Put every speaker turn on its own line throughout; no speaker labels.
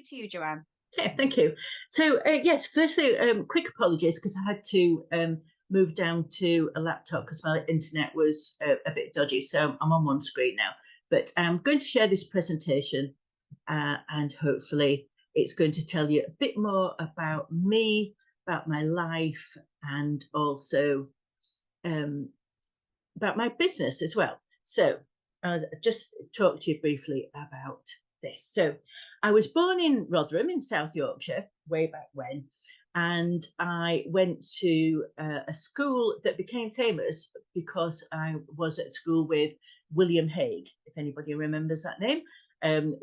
to you, Joanne.
Okay, thank you. So yes, firstly, quick apologies because I had to move down to a laptop because my internet was a bit dodgy. So I'm on one screen now, but I'm going to share this presentation and hopefully it's going to tell you a bit more about me, about my life, and also about my business as well. So I'll just talk to you briefly about this. So I was born in Rotherham in South Yorkshire way back when, and I went to a school that became famous because I was at school with William Hague, if anybody remembers that name.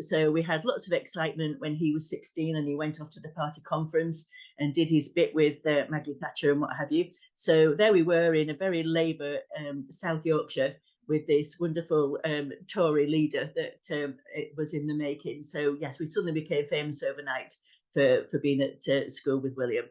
So we had lots of excitement when he was 16 and he went off to the party conference and did his bit with Maggie Thatcher and what have you. So there we were in a very Labour South Yorkshire with this wonderful Tory leader that it was in the making. So yes, we suddenly became famous overnight for being at school with William.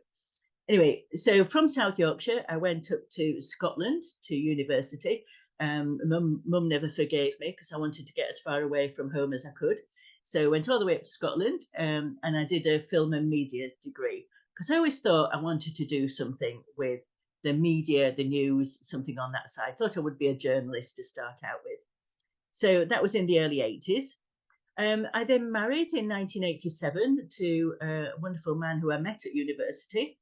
Anyway, so from South Yorkshire, I went up to Scotland to university. Mum never forgave me because I wanted to get as far away from home as I could. So I went all the way up to Scotland and I did a film and media degree because I always thought I wanted to do something with the media, the news, something on that side. I thought I would be a journalist to start out with. So that was in the early 80s. I then married in 1987 to a wonderful man who I met at university.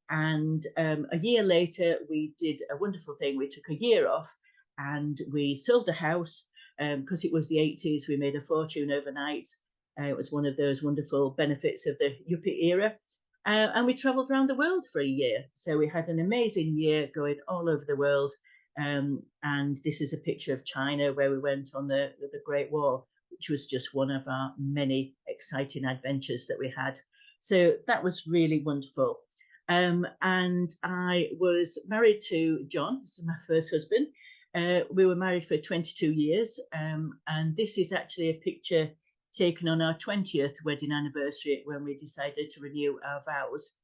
And a year later, we did a wonderful thing. We took a year off and we sold a house because it was the 80s. We made a fortune overnight. It was one of those wonderful benefits of the yuppie era. And we travelled around the world for a year. So we had an amazing year going all over the world. And this is a picture of China where we went on the Great Wall, which was just one of our many exciting adventures that we had. So that was really wonderful. And I was married to John. This is my first husband. We were married for 22 years. And this is actually a picture taken on our 20th wedding anniversary when we decided to renew our vows.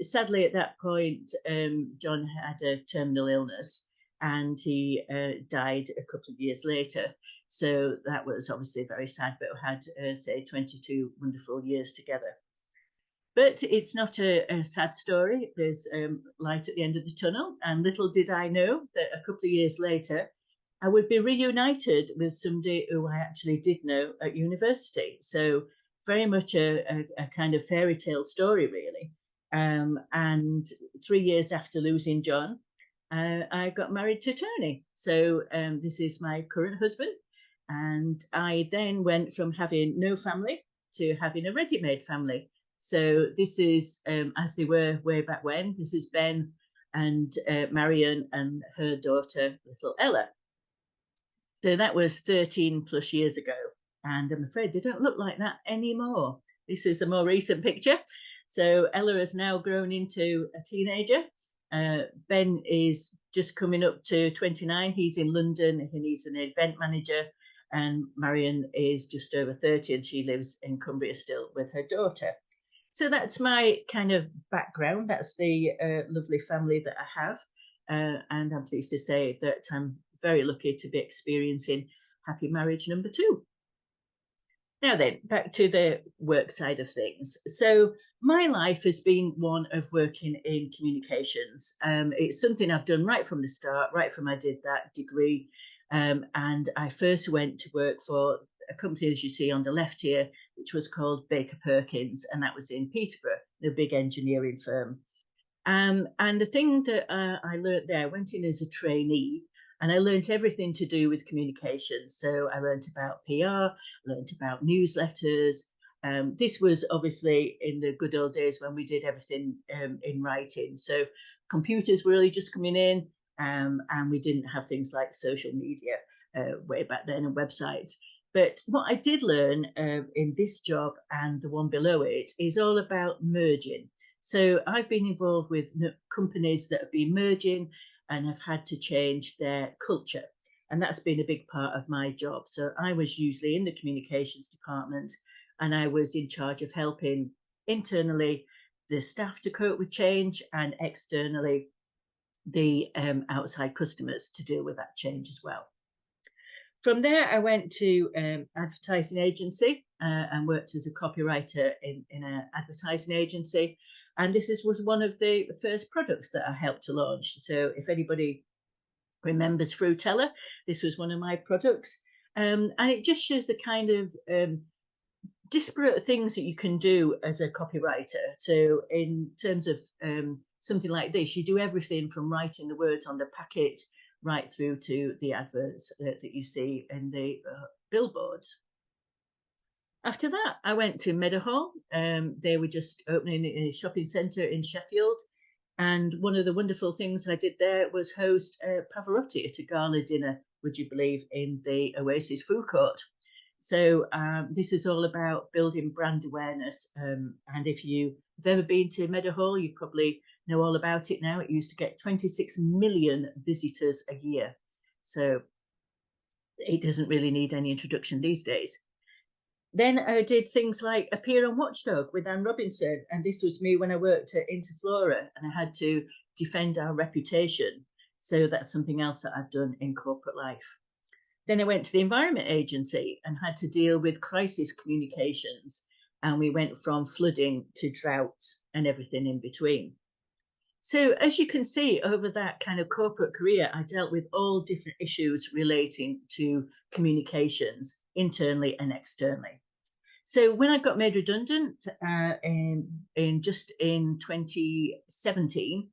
Sadly, at that point, John had a terminal illness and he died a couple of years later. So that was obviously very sad, but we had, say, 22 wonderful years together. But it's not a sad story. There's light at the end of the tunnel. And little did I know that a couple of years later, I would be reunited with somebody who I actually did know at university. So very much a kind of fairy tale story, really. And 3 years after losing John, I got married to Tony. So this is my current husband. And I then went from having no family to having a ready-made family. So this is, as they were way back when, this is Ben and Marion and her daughter, little Ella. So that was 13 plus years ago. And I'm afraid they don't look like that anymore. This is a more recent picture. So Ella has now grown into a teenager. Ben is just coming up to 29. He's in London and he's an event manager. And Marion is just over 30 and she lives in Cumbria still with her daughter. So that's my kind of background. That's the lovely family that I have. And I'm pleased to say that I'm very lucky to be experiencing happy marriage number 2. Now then, back to the work side of things. So my life has been one of working in communications. It's something I've done right from the start, right from I did that degree. And I first went to work for a company, as you see on the left here, which was called Baker Perkins, and that was in Peterborough, the big engineering firm. And the thing that I learned there, I went in as a trainee, and I learned everything to do with communications. So I learned about PR, learned about newsletters. This was obviously in the good old days when we did everything in writing. So computers were really just coming in, and we didn't have things like social media way back then and websites. But what I did learn in this job and the one below it is all about merging. So I've been involved with companies that have been merging and have had to change their culture. And that's been a big part of my job. So I was usually in the communications department and I was in charge of helping internally the staff to cope with change and externally the outside customers to deal with that change as well. From there, I went to advertising agency and worked as a copywriter in an advertising agency. And was one of the first products that I helped to launch. So if anybody remembers Fruiteller, this was one of my products. And it just shows the kind of disparate things that you can do as a copywriter. So in terms of something like this, you do everything from writing the words on the packet right through to the adverts that you see in the billboards. After that, I went to Meadowhall. They were just opening a shopping centre in Sheffield. And one of the wonderful things I did there was host Pavarotti at a gala dinner, would you believe, in the Oasis food court. So this is all about building brand awareness. And if you've ever been to Meadowhall, you probably know all about it now. It used to get 26 million visitors a year. So it doesn't really need any introduction these days. Then I did things like appear on Watchdog with Anne Robinson. And this was me when I worked at Interflora and I had to defend our reputation. So that's something else that I've done in corporate life. Then I went to the Environment Agency and had to deal with crisis communications. And we went from flooding to drought and everything in between. So as you can see, over that kind of corporate career, I dealt with all different issues relating to communications, internally and externally. So when I got made redundant in 2017,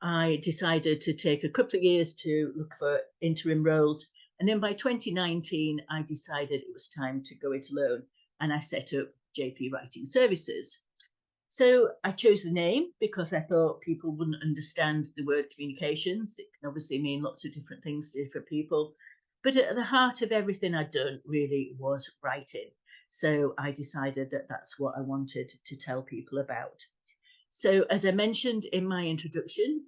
I decided to take a couple of years to look for interim roles. And then by 2019, I decided it was time to go it alone. And I set up JP Writing Services. So I chose the name because I thought people wouldn't understand the word communications. It can obviously mean lots of different things to different people. But at the heart of everything I'd done really was writing. So I decided that that's what I wanted to tell people about. So as I mentioned in my introduction,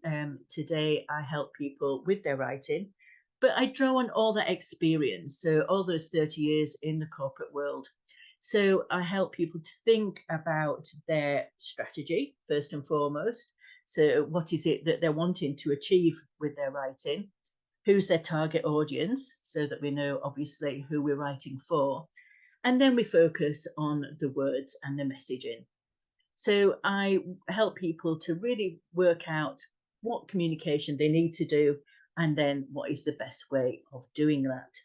today I help people with their writing, but I draw on all that experience. So all those 30 years in the corporate world. So I help people to think about their strategy, first and foremost. So what is it that they're wanting to achieve with their writing? Who's their target audience? So that we know, obviously, who we're writing for. And then we focus on the words and the messaging. So I help people to really work out what communication they need to do and then what is the best way of doing that.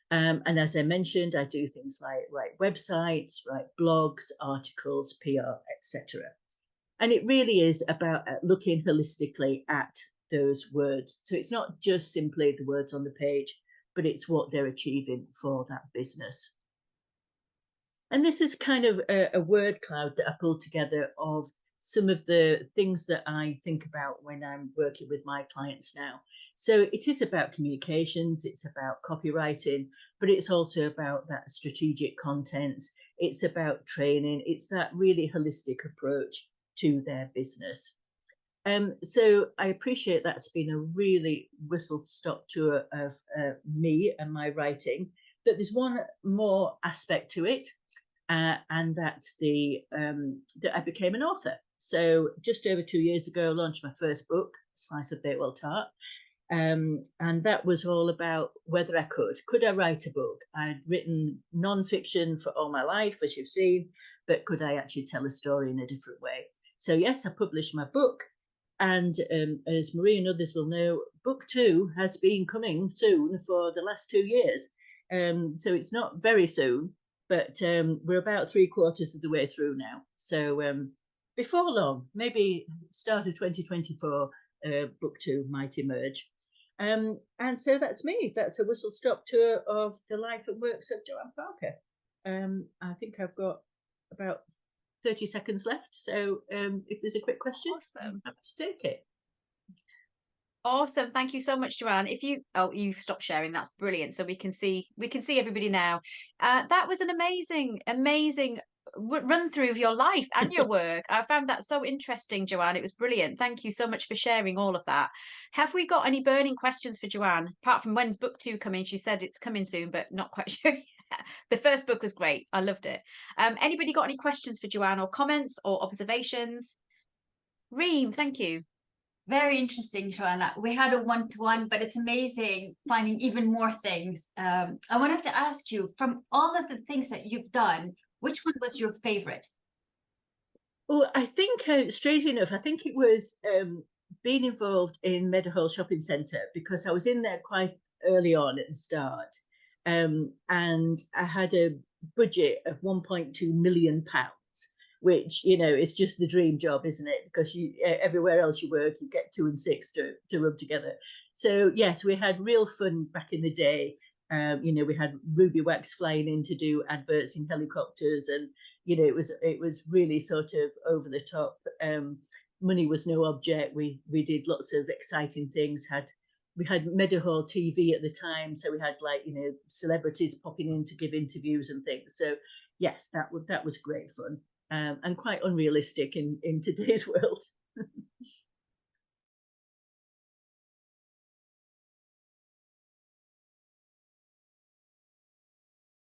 And as I mentioned, I do things like write websites, write blogs, articles, PR, etc. And it really is about looking holistically at those words. So it's not just simply the words on the page, but it's what they're achieving for that business. And this is kind of a word cloud that I pulled together of some of the things that I think about when I'm working with my clients now. So it is about communications, it's about copywriting, but it's also about that strategic content. It's about training. It's that really holistic approach to their business. So I appreciate that's been a really whistle-stop tour of me and my writing, but there's one more aspect to it. And that's that I became an author. So just over 2 years ago, I launched my first book, Slice of Bakewell Tart. And that was all about whether I could I write a book? I'd written non-fiction for all my life, as you've seen, but could I actually tell a story in a different way? So yes, I published my book. And as Marie and others will know, book 2 has been coming soon for the last 2 years. So it's not very soon, but we're about 3/4 of the way through now. So before long, maybe start of 2024, book 2 might emerge. And so that's me. That's a whistle-stop tour of the life and works of Joanne Parker. I think I've got about 30 seconds left. So if there's a quick question,
Awesome.
I'm happy to take it.
Awesome. Thank you so much, Joanne. You've stopped sharing. That's brilliant. So we can see everybody now. That was an amazing run through of your life and your work. I found that so interesting, Joanne. It was brilliant. Thank you so much for sharing all of that. Have we got any burning questions for Joanne? Apart from when's book 2 coming? She said it's coming soon, but not quite sure. The first book was great. I loved it. Anybody got any questions for Joanne or comments or observations? Reem, thank you.
Very interesting, Joanna. We had a one-to-one, but it's amazing finding even more things. I wanted to ask you, from all of the things that you've done, which one was your favorite?
Well, I think, strangely enough, I think it was being involved in Meadowhall Shopping Centre, because I was in there quite early on at the start, and I had a budget of £1.2 million, which, you know, is just the dream job, isn't it? Because you everywhere else you work, you get 2 and 6 to rub together. So yes, we had real fun back in the day. You know, we had Ruby Wax flying in to do adverts in helicopters, and you know, it was really sort of over the top. Money was no object. We did lots of exciting things. We had Meadowhall TV at the time, so we had, like, you know, celebrities popping in to give interviews and things. So yes, that was great fun, and quite unrealistic in today's world.